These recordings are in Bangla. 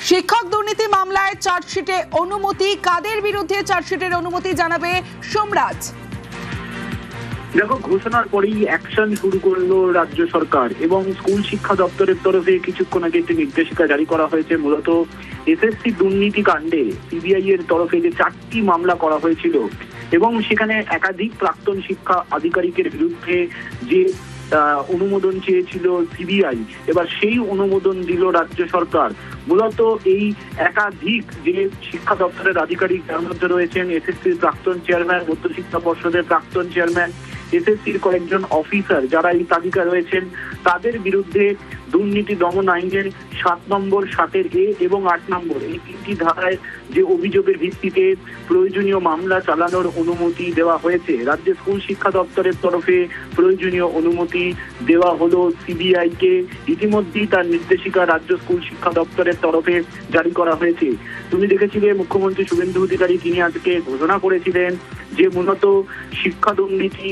শিক্ষক দুর্নীতি মামলায় চার্জশিটে অনুমতি, কাদের বিরুদ্ধে চার্জশিটের অনুমতি জানাবে সোমরাজ। দেখো, ঘোষণার পরেই অ্যাকশন শুরু করলো রাজ্য সরকার এবং স্কুল শিক্ষা দপ্তরের তরফে কিছুক্ষণ আগে একটি নির্দেশিকা জারি করা হয়েছে। মূলত এসএসসি দুর্নীতি কাণ্ডে সিবিআই এর তরফে যে 4টি মামলা করা হয়েছিল এবং সেখানে একাধিক প্রাক্তন শিক্ষা আধিকারিকের বিরুদ্ধে যে অনুমোদন চেয়েছিল সিবিআই, এবার সেই অনুমোদন দিল রাজ্য সরকার। মূলত এই একাধিক যে শিক্ষা দপ্তরের আধিকারিক, যার মধ্যে রয়েছেন এসএসসির প্রাক্তন চেয়ারম্যান, মধ্যশিক্ষা পর্ষদের প্রাক্তন চেয়ারম্যান, এসএসসির কয়েকজন অফিসার যারা এই তালিকা রয়েছেন, তাদের বিরুদ্ধে দুর্নীতি দমন আইনের 7 নম্বর, 7 এ এবং 8 নম্বর এই 3টি ধারায় যে অভিযোগের ভিত্তিতে প্রয়োজনীয় মামলা চালানোর অনুমতি দেওয়া হয়েছে। রাজ্য স্কুল শিক্ষা দপ্তরের তরফে প্রয়োজনীয় অনুমতি দেওয়া হলো সিবিআই কে। ইতিমধ্যেই তার নির্দেশিকা রাজ্য স্কুল শিক্ষা দপ্তরের তরফে জারি করা হয়েছে। তুমি দেখেছিলে মুখ্যমন্ত্রী শুভেন্দু অধিকারী, তিনি আজকে ঘোষণা করেছিলেন যে মূলত শিক্ষা দুর্নীতি,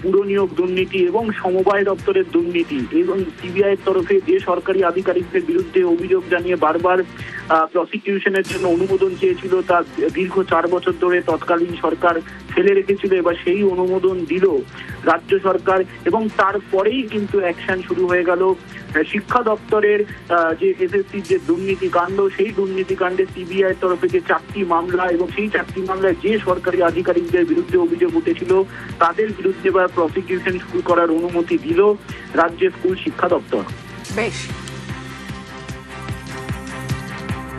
পুরনিয়োগ দুর্নীতি এবং সমবায় দপ্তরের দুর্নীতি এবং সিবিআই এর তরফে যে সরকারি আধিকারিকদের বিরুদ্ধে অভিযোগ জানিয়ে বারবার প্রসিকিউশনের জন্য অনুমোদন চেয়েছিল, তা দীর্ঘ 4 বছর ধরে তৎকালীন সরকার ফেলে রেখেছিল। এবার সেই অনুমোদন দিল রাজ্য সরকার এবং তারপরেই কিন্তু অ্যাকশন শুরু হয়ে গেল। শিক্ষা দপ্তরের যে এসএসসির যে দুর্নীতি কাণ্ড, সেই দুর্নীতি কাণ্ডে সিবিআই এর তরফে যে 4টি মামলা এবং সেই 4টি মামলায় যে সরকারি আধিকারিকদের বিরুদ্ধে অভিযোগ উঠেছিল, তাদের বিরুদ্ধে এবার প্রসিকিউশন শুরু করার অনুমতি দিল রাজ্যের স্কুল শিক্ষা দপ্তর। বেশ।